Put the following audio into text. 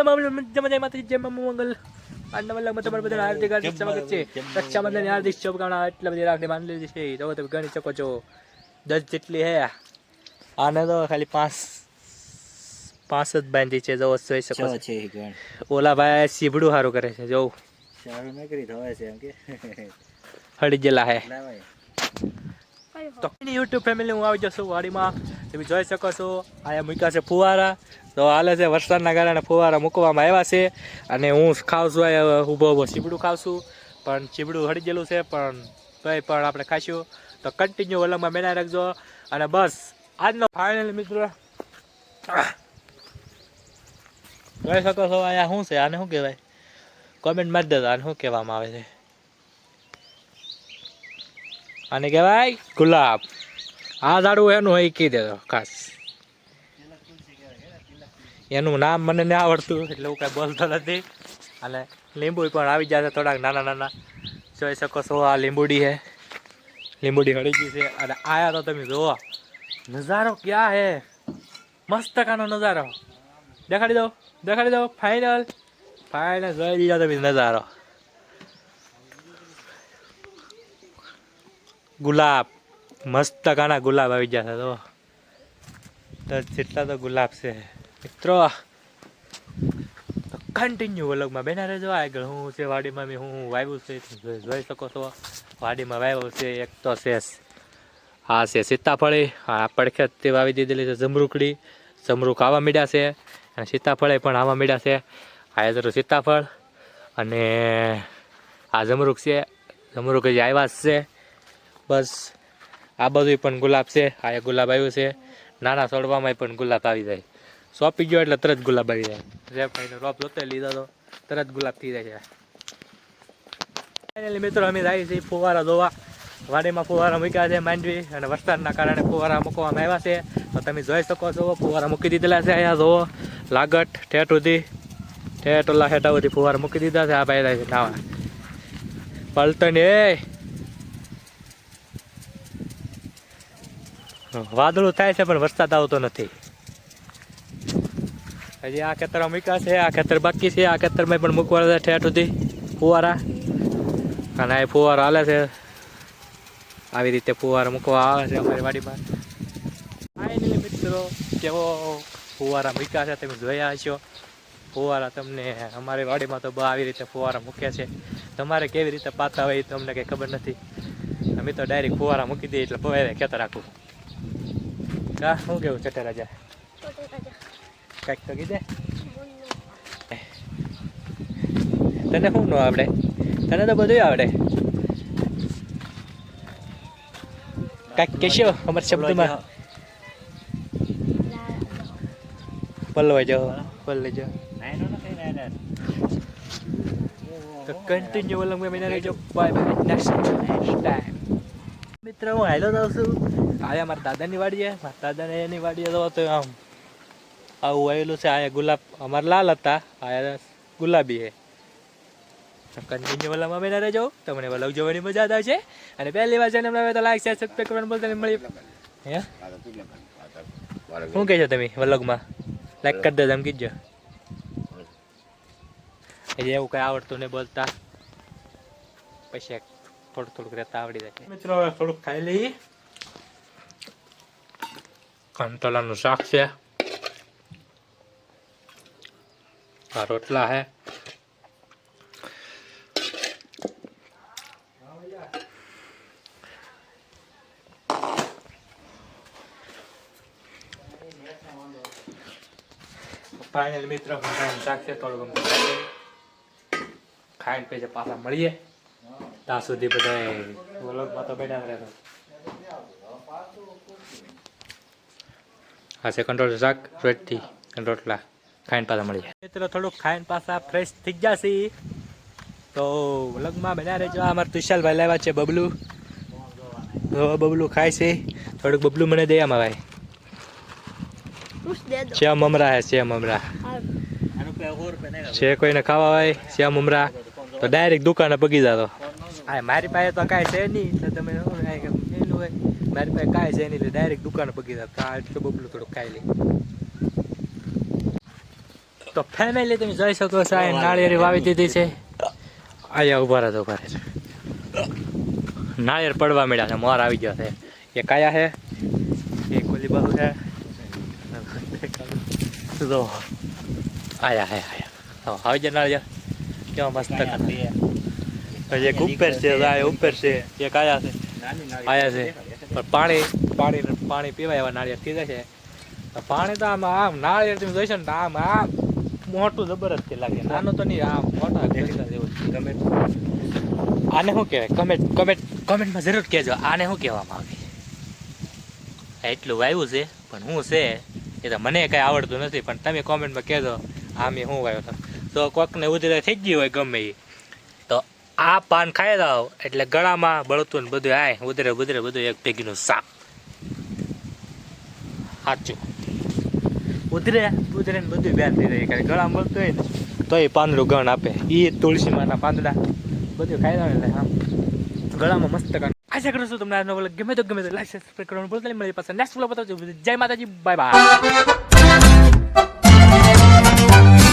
જય માતાજી જય મંગલ આજના વલ્લભમાં તમારું બધાને હાર્દિક હાર્દિક સ્વાગત છે. રક્ષાબંધનની હાર્દિક શુભકામના. એટલા બધી રાખડી બાંધી લીધી છે તો તમે ગણી શકો છો 10 જેટલી હે. આને તો ખાલી પાંચ જ બાંધી છે જો જોઈ શકો છો. ઓલા ભાઈ સીબડું સારું કરે છે જો સારું ન કરી ધોવે છે એમ કે હળી ગયેલા હે. તો યુટ્યુબ ફેમિલી હું આવી જશું વાડીમાં. તમે જોઈ શકો છો આયા મૂક્યા છે ફુવારા. તો હાલે છે વરસાદના કારણે ફુવારા મૂકવામાં આવ્યા છે અને હું ખાઉં છું અહીંયા ઊભો ચીબડું ખાઉં છું. પણ ચીબડું હળી ગયેલું છે પણ તોય પણ આપણે ખાઈશું. તો કન્ટિન્યુ વલણમાં બનાવી રાખજો. અને બસ આજનો ફાઇનલ મિત્રો જોઈ શકો છો અહીંયા શું છે આને શું કહેવાય કોમેન્ટ મારી દેજો. આને શું કહેવામાં આવે છે? આને કહેવાય ગુલાબ. આ ઝાડવું એનું હોય કહી દેજો ખાસ. એનું નામ મને નહીં આવડતું એટલે હું કાંઈ બોલતો નથી. અને લીંબુ પણ આવી જશે થોડાક નાના નાના. જોઈ શકો છો આ લીંબુડી છે. લીંબુડી હળી ગઈ છે. અને આયા તો તમે જુઓ નજારો ક્યાં હે. મસ્ત કાનો નજારો દેખાડી દો ફાઇનલ જોઈ લીધો તમે નજારો. ગુલાબ મસ્ત કાના ગુલાબ આવી જશે તો જેટલા તો ગુલાબ છે મિત્રો. કન્ટિન્યુ વ્લોગમાં બેના રહેજો. આગળ હું છે વાડીમાં હું વાવ્યું છે જોઈ શકો છો. વાડીમાં વાવ્યું છે એક તો છે આ છે સીતાફળી. આ પડખે તે વાવી દીધેલી છે જમરૂકડી. જમરૂક આવા મીડા છે અને સીતાફળે પણ આવા મીડા છે. આ જરૂર સીતાફળ અને આ જમરૂક છે. જમરૂક હજી આવ્યા જ છે. બસ આ બધું પણ ગુલાબ છે. આ ગુલાબ આવ્યું છે. નાના છોડવામાં પણ ગુલાબ આવી જાય. સોંપી ગયો એટલે તરત ગુલાબ આવી જાય. જે ભાઈનો રોપ જોતે લીધો તો તરત ગુલાબ થઈ જાય છે. ફાઇનલી મિત્રો અમે જાય છે ફુવારા ધોવા. વાડીમાં ફુવારા મૂક્યા છે માંડવી અને વરસાદના કારણે ફુવારા મૂકવામાં આવ્યા છે. તો તમે જોઈ શકો છો ફુવારા મૂકી દીધેલા છે. અહીંયા જોવો લાગટ ઠેઠ સુધી ઠેઠ ઓલા હેઠા સુધી ફુવારા મૂકી દીધા છે. આ ભાઈ જાય છે નાવા પલટન. એ વાદળું થાય છે પણ વરસાદ આવતો નથી. હજી આ ખેતરમાં મૂક્યા છે. આ ખેતર બાકી છે. આ ખેતરમાં પણ મૂકવા છે ઠેઠ સુધી ફુવારા. અને આ ફુવારા હાલે છે. આવી રીતે ફુવારા મૂકવા આવે છે અમારી વાડીમાં. ફાઇનલી મિત્રો કેવો ફુવારા મૂક્યા છે તમે જોયા હશો. ફુવારા તમને અમારી વાડીમાં તો આવી રીતે ફુવારા મૂક્યા છે. તમારે કેવી રીતે પાતા હોય તમને કંઈ ખબર નથી. અમે તો ડાયરેક્ટ ફુવારા મૂકી દઈએ એટલે પવાય ખેતર આખું. હા શું કેવું ચટે રાજા કાંઈક તો કીધે. તને શું ન આવડે? તને તો બધું આવડે. કાંઈક કહેશો અમારા શબ્દમાં? પલવા જાઓ પલ્લે જાઓ. તો કન્ટિન્યુ વલંગ મેં રહેજો. Bye bye next time. મિત્ર હું હાલો જાઉં છું. આયા મારા દાદાની વાડીએ. મારા દાદાને એની વાડીએ તો આમ આવું આવેલું છે. આયા ગુલાબ અમારા લાલ હતા. આયા ગુલાબી છે. કન્ટિન્યુ વલંગમાં બેના રહેજો. તમને વલંગ જોવાની મજા આવશે. અને પહેલી વાર ચેનલ આવે તો લાઈક શેર સબસ્ક્રાઇબ કરવાનું બોલતા નહીં મળી. હે શું કહે છો તમે વલંગમાં? લાઈક કરી દેજો એમ કીધો. એટલે એવું કંઈ આવડતું નહીં બોલતા. પછી થોડુંક રહેતા આવડી જાય. મિત્રો થોડુંક ખાઈ લઈએ. કંટોલાનું શાક છે. આ રોટલા છે. ફાઇનલ મિત્રો શાક છે. થોડું ખાઈને પછી પાછા મળીએ. ત્યાં સુધી બધા વ્લોગમાં તો બેઠા રહેતો. આ છે કંટ્રોલ શાક રોટથી રોટલા ખાઈને પાછા મળીએ. મિત્રો થોડુંક ખાઈને પાછા ફ્રેશ થઈ જશે. તો વ્લોગમાં બેઠા રહેજો. અમારા તુષાલભાઈ લાવ્યા છે બબલું. બબલું ખાય છે. થોડુંક બબલું મને દે આમાં ભાઈ. શ્યામ મમરા હે શ્યામ મમરા છે. કોઈને ખાવા હોય શ્યામ મમરા તો ડાયરેક્ટ દુકાને પગી જાતો. હા મારી પાસે તો કાંઈ છે નહીં એટલે તમે એનું હોય મારી પાસે કાંઈ છે નહીં એટલે ડાયરેક્ટ દુકાને પગી જાતો. એટલું બબલું થોડુંક ખાઈ લઈ. તો ફેમિલી તમે જોઈ શકો છો આ નાળિયેરી વાવી દીધી છે. અહીંયા ઉભા રહે નાળિયેર પડવા મળ્યા છે. મોર આવી ગયો છે. એ કયા છે એ કોલી બાજુ છે તો આયા આવી જાય નાળિયેર કેવા મસ્ત એક ઉપર છે ઉપર છે એ કયા છે આયા છે પણ પાણી પીવાય એવા નાળિયેર થઈ જાય છે. પાણી તો આમ નાળિયેર તમે જોઈશો ને આમ મોટું જબરજસ્ત લાગે. નાનું તો નહીં આમ મોટા જેવું. આને શું કહેવાય કમેન્ટમાં જરૂર કહેજો આને શું કહેવામાં આવે. એટલું વાવ્યું છે પણ હું છે એ તો મને કંઈ આવડતું નથી પણ તમે કોમેન્ટમાં કહેજો આમ એ શું વાવ્યો હતો. તો કોકને ઉધરે થઈ ગયું હોય ગમે એ તો આ પાન ખાઈ જાઓ એટલે ગળામાં બળતું ને બધું આય ઉધરે બધું એક ભેગીનું સાપ. સાચું ઉધરે ને બધું બેન થઈ જાય કારણ ગળામાં બળતું હોય ને તો એ પાંદડું ગણ આપે. એ તુલસીમાંના પાંદડા બધું ખાઈ જાવ એટલે આમ ગળામાં મસ્ત કામ. આશા કરું છું તમને આજનો વ્લોગ ગમે તો લાઈક સબસ્ક્રાઇબ કરવાનું ભૂલતા નહીં. મળી પાછા નેક્સ્ટ વ્લોગ બતાવજો. જય માતાજી, બાય બાય.